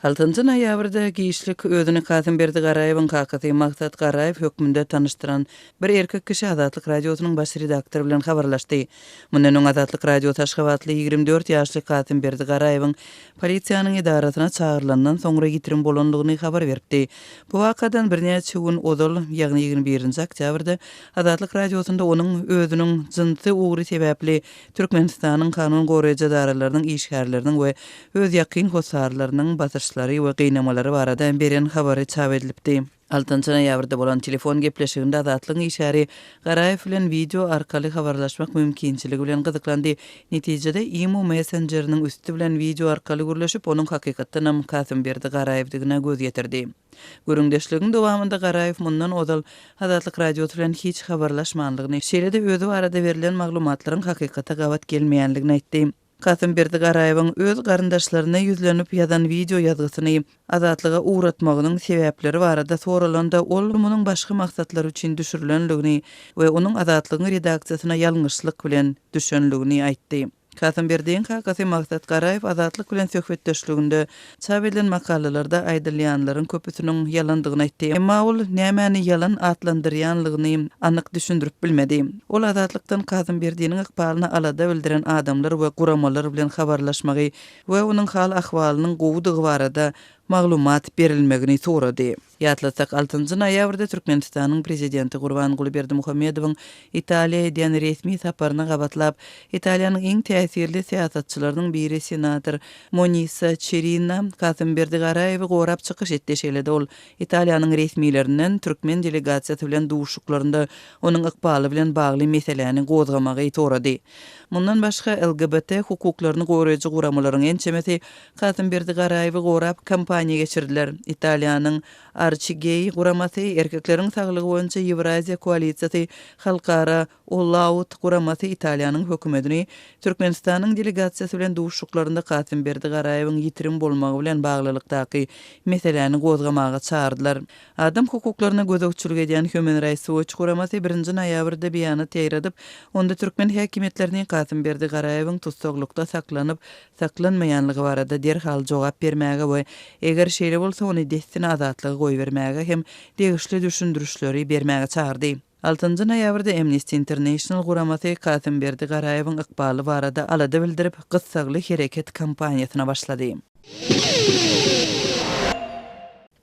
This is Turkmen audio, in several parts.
6 noyabrda Giyişlik özüni Kasımberdi Garayewiň kakaty Maksat Garayew hökmünde tanıştıran bir erkek kişi Azatlyk radiosynyň baş redaktory bilen habarlaşdy. Mundan öň Azatlyk radio taşgabatly 24 ýaşly Kasımberdi Garayewiň polisiýanyň idarasyna çağırlandan soňra gitirim bolandygyny habar berdi. Bu wakadan birnäçe gün ozal, ýagny 21-nji oktýabrda Azatlyk radiosynda onuň özüniň jynsy ugry sebäpli Türkmenistanyň kanun goraýjy daralarynyň işgärleriniň we öz ýakyn hosarlarynyň basyrşlary we gynnamalary barada beren habary çap edilipdi. 6 noýabrda bolan telefon gepleşiginde Azatlyk işgäri Garayew bilen video arkaly habarlaşmak mümkinçiligi bilen gyzyklandy. Netijede Imo Messenger'iniň üstü bilen video arkaly gürleşip onuň hakykatdan hem Kasımberdi Garayewdigine göz ýetirdi. Görüňdeşligiň dowamında Garayew mundan ozal Azatlyk radiosy bilen hiç habarlaşmanlygyny, şeýle-de özü barada berilen maglumatlaryň hakykata gawat gelmeýänligini aýtdy. Kasımberdi Garayewiň öz garyndaşlaryna ýüzlenip ýazan video ýazgysyny azatlyga uğratmagynyň sebäpleri barada soralanda ol munyň başga maksatlar üçin düşürilenligini we onuň azatlygyň redaksiýasyna ýalňyşlyk bilen düşenligini aýtdy. Kasımberdiň kakaty Maksat Garayew Azatlyk bilen söhbetdeşliginde çap edilen makalalarda aýdylýanlaryň köpüsiniň ýalandygyny aýtdy. Emma ol nämäni ýalan atlandyrýanlygyny anyk düşündirip bilmedi. Ol Azatlykdan Kasımberdiň ykbalyny alada bildiren adamlar we guramalar bilen habarlaşmagy we onuň hal ahwalynyň gowudygy barada maglumat berilmegini sorady. Ýatlasak 6 noýabrda Türkmenistanyň prezidenti Gurbanguly Berdimuhammedowyň Italiýa edýän resmi saparyna gabatlap, Italiýanyň iň täsirli siýasatçylarynyň biri senator Monisa Cerina Kasımberdi Garayewi gorap çykyş etdi. Şeýle-de ol Italiýanyň resmiýetlerinden türkmen delegasiýasy bilen duşuklarynda onuň ykbaly bilen bagly meselelerini gozgamagy sorady. Mundan başga LGBT hukuklaryny goraýjy guramalaryň ençemesi Kasımberdi Garayewi gorap kampaniýa geçirdiler. Italiýanyň Archigay guramasy erkekleriň saglygy boýunça Ewraziýa koalisiýasy halkara All-Out guramasy Italiýanyň hökümetini Türkmenistanyň delegasiýasy bilen duşuklarynda Kasımberdi Garayewiň ýitirim bolmagy bilen baglylykdaky meselelerini gozgamagy çağırdylar. Adam hukuklaryna gözegçilik edýän Human Rights Watch guramasy 1 noýabrda beýany teýradyp, onda türkmen häkimetleriniň Kasımberdi Garayewiň tutsaklykda saklanmaýanlygy barada derhal jogap bermäge we eger şeýle bolsa ony destin azatlygy goýbermäge hem degişli düşündürüşleri bermäge çağırdy. 6 noýabrda Amnesty International guramasy Kasımberdi Garayewiň ykbaly barada alada bildirip gyssagly hereket kampaniýasyna başlady.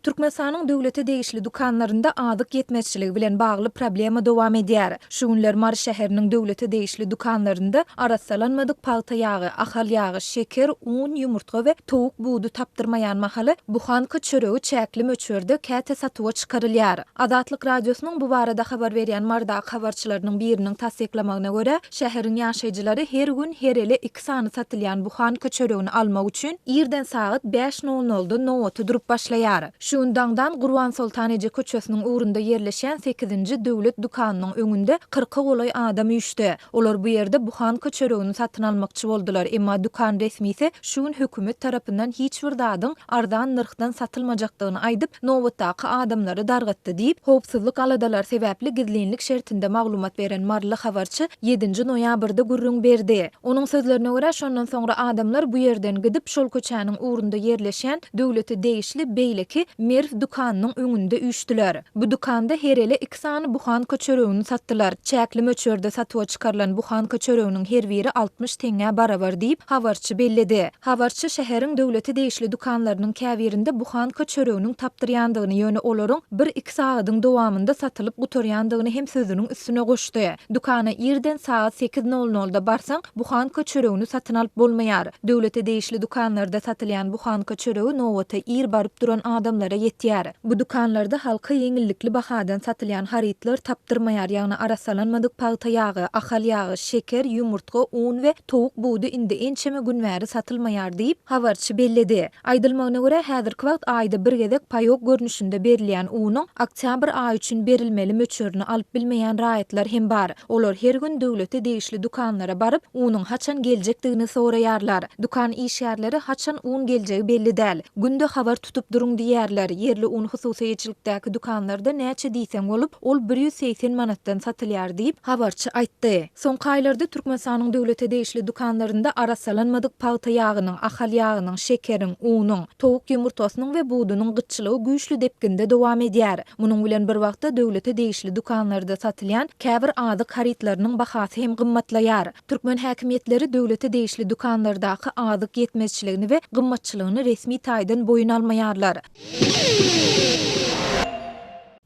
Türkmenistanyň döwlete degişli dukanlarynda adyk ýetmezçiligi bilen bagly problema dowam edýär. Şu günler Mar şäheriniň döwlete degişli dukanlarynda arassalanmadyk palta ýagy, ahal ýagy, şeker, un, ýumurtga we towuk buğdu tapdyrmaýan mahaly buhanka çöregi çäkli möçberde käte satyga çykarylýar. Azatlyk radiosynyň bu barada habar berýän marda habarçylarynyň biriniň tasdiklamagyna görä, şäheriň ýaşaýjylary her gün her ele 2 sany satylýan buhanka çöregini almak üçin ýerden saat 5:00-da nowaty durup başlaýar. Şundandan Gurban Sultan Eje köçesiniň ugrunda ýerleşen 8-nji döwlet dukanynyň öňünde 40 golaý adam ýüşdi. Olar bu ýerde buhanka çöregini satyn almakçy boldular, emma dukan resmisi şu gün hökümet tarapyndan hiç bir dadyň ardan nyrkdan satylmajakdygyny aýdyp, nowatdaky adamlary dargatdy diýip, howpsuzlyk aladalar sebäpli gizlenlik şertinde maglumat beren marly habarçy 7 noýabrda gürrüň berdi. Onuň sözlerine görä şondan soňra adamlar bu ýerden gidip şol köçäniň ugrunda ýerleşen döwlete degişli beýleki Merv dukanynyň öňünde üýtdiler. Bu dukanda her ele 2 sany buhanka çöregini satdylar. Çäkli möçberde satyga çykarylan buhanka çöreginiň her biri 60 teňe barabar diýip habarçy belledi. Habarçy şäheriň döwlete degişli dukanlarynyň käbirinde buhanka çöreginiň tapdyrýandygyny ýöne olaryň 1-2 sagatyň dowamında satylyp gutarýandygyny hem sözüniň üstüne goşdy. Dukana ýerden saat 8:00-da barsaň buhanka çöregini satyn alyp bolmaýar. Döwlete degişli dukanlarda satylýan buhanka çöregi nowata ýer baryp duran adamlara ýetýär. Bu dukanlarda halka ýeňillikli bahadan satylýan haritler tapdyrmaýar, ýagny arassalanmadyk palta ýagy, ahal ýagy, şeker, ýumurtga, un we towuk buğdu indi ençeme günbäri satylmaýar diýip habarçy belledi. Aýdylmagyna görä häzirki wagt aýda bir gezek paýok görnüşinde berilýän unyň oktyabr aýy üçin berilmeli möçberini alyp bilmeýän raýatlar hem bar. Olar her gün döwlete degişli dukanlara baryp unyň haçan geljekdigini soraýarlar. Dukan işgärleri haçan un geljegi belli däl. Günde habar tutup duruň diýärler. yerli un hususiýetçilikdäki dukanlarda näçe diýsen bolup, ol 180 manatdan satylýar diýip habarçy aýtdy. Soňky aýlarda Türkmenistanyň döwlete değişli dukanlarında arasalanmadyk paýta ýagynyň, ahal ýagynyň, şekeriň, unuň, towuk ýumurtasynyň we budunyň gyçylygy güýçlü depkinde dowam edýär. Munyň bilen bir wagtda döwlete değişli dukanlarda satylýan käbir adyk haritlarynyň bahasy hem gymmatlaýar. Türkmen häkimetleri döwlete değişli dukanlardaky adyk yetmezçiligini we gymmatçylygyny resmi taýdan boyun almaýarlar.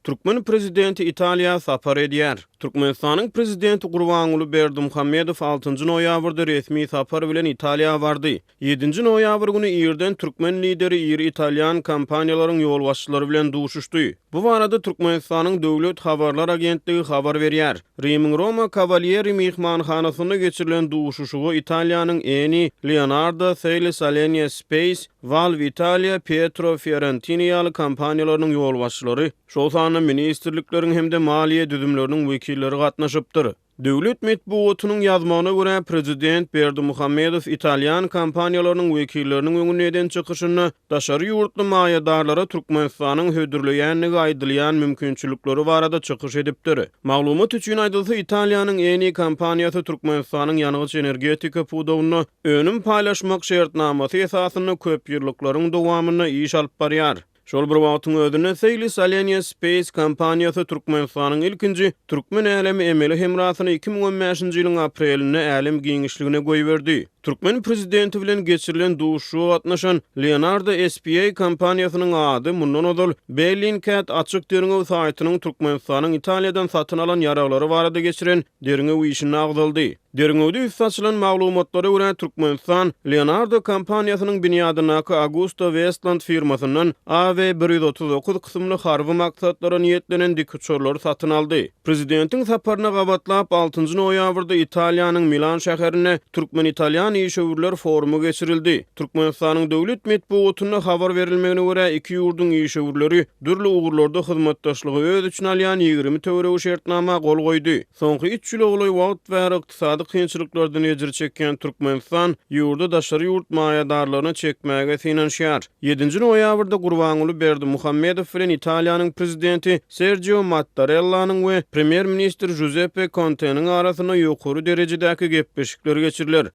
Türkmen prezidenti İtalya sapar edýär. Türkmenistanyň prezidenti Gurbanuly Berdimuhammedow 6-njy noýabrda resmi sapar bilen Italiýa bardy. 7-nji noýabr güni ýerden türkmen lideri ýeri italyan kompaniýalaryň ýol başçylary bilen duşuşdy. Bu barada Türkmenistanyň döwlet habarlar agentligi habar berýär. Rim'in Roma Cavalieri mihmanhanasyna geçirilen duşuşugy Italiýanyň eni Leonardo Sale Salenia Space, Val Vitalia Pietro Fiorentini ýaly kompaniýalarynyň ýol başçylary, şol sany ministrlikleriň hemde maliýe düzümleriniň wekilleri gatnaşypdyr. Döwlet medeniýetiniň ýazmagyna görä prezident Berdimuhammedow Italyan kompaniýalarynyň wekilleriniň öňünden çykyşyny daşary ýurtly maýadarlara Türkmenistanyň hödürleýänligi aýdylýan mümkinçilikleri barada çykyş edipdir. Maglumat üçin aýdylsa Italiýanyň eni kompaniýasy Türkmenistanyň ýanygyç energetika pudawyny önüm paýlaşmak şertnamasy esasyny köp ýyllyklaryň dowamyny iş alyp barýar. Şol bir wagtyň özüne Sale Salenia Space kompaniýasy Türkmenistanyň ilkinji türkmen elemi emeli hemrasyny 2015-nji ýylyň aprelinde älim giňişligine goýberdi. Türkmen prezidenti bilen geçirilen duşuşa gatnaşan Leonardo SPA kompaniýasynyň ady mundan ozal Bellingcat açyk deriňew saýtynyň Türkmenistanyň Italiýadan satyn alan ýaraglary barada geçiren deriňew işini agdaldy. Deriňewde saçylan maglumatlary görä Türkmenistan Leonardo kompaniýasynyň binýadynaky Augusta Westland firmasynyň AW139 kysymly harby maksatlara niýetlenen dik uçurlary satyn aldy. Prezidentiň saparyna gabatlap 6-njy noýabrda Italiýanyň Milan şäherine Türkmen-Italyan işöwürler forumu geçirildi. Türkmenistanyň döwlet medeniýetine habar berilmegine görä iki ýurdun işöwürleri dürli ugurlarda hyzmatdaşlygy öz üçin alýan 20 töwerew şertnama gol goýdy. Soňky 3 ýyl ogly wagt we ykdysady kynçylyklardan ejir çekýän Türkmenistan ýurda daşary ýurt maýadarlaryny çekmäge finansiýar. 7-nji noýabrda Gurbanuly Berdimuhammedow bilen Italiýanyň prezidenti Sergio Mattarellanyň we premier ministr Giuseppe Conte'niň arasyna ýokary derejedäki gepleşikler geçiriler.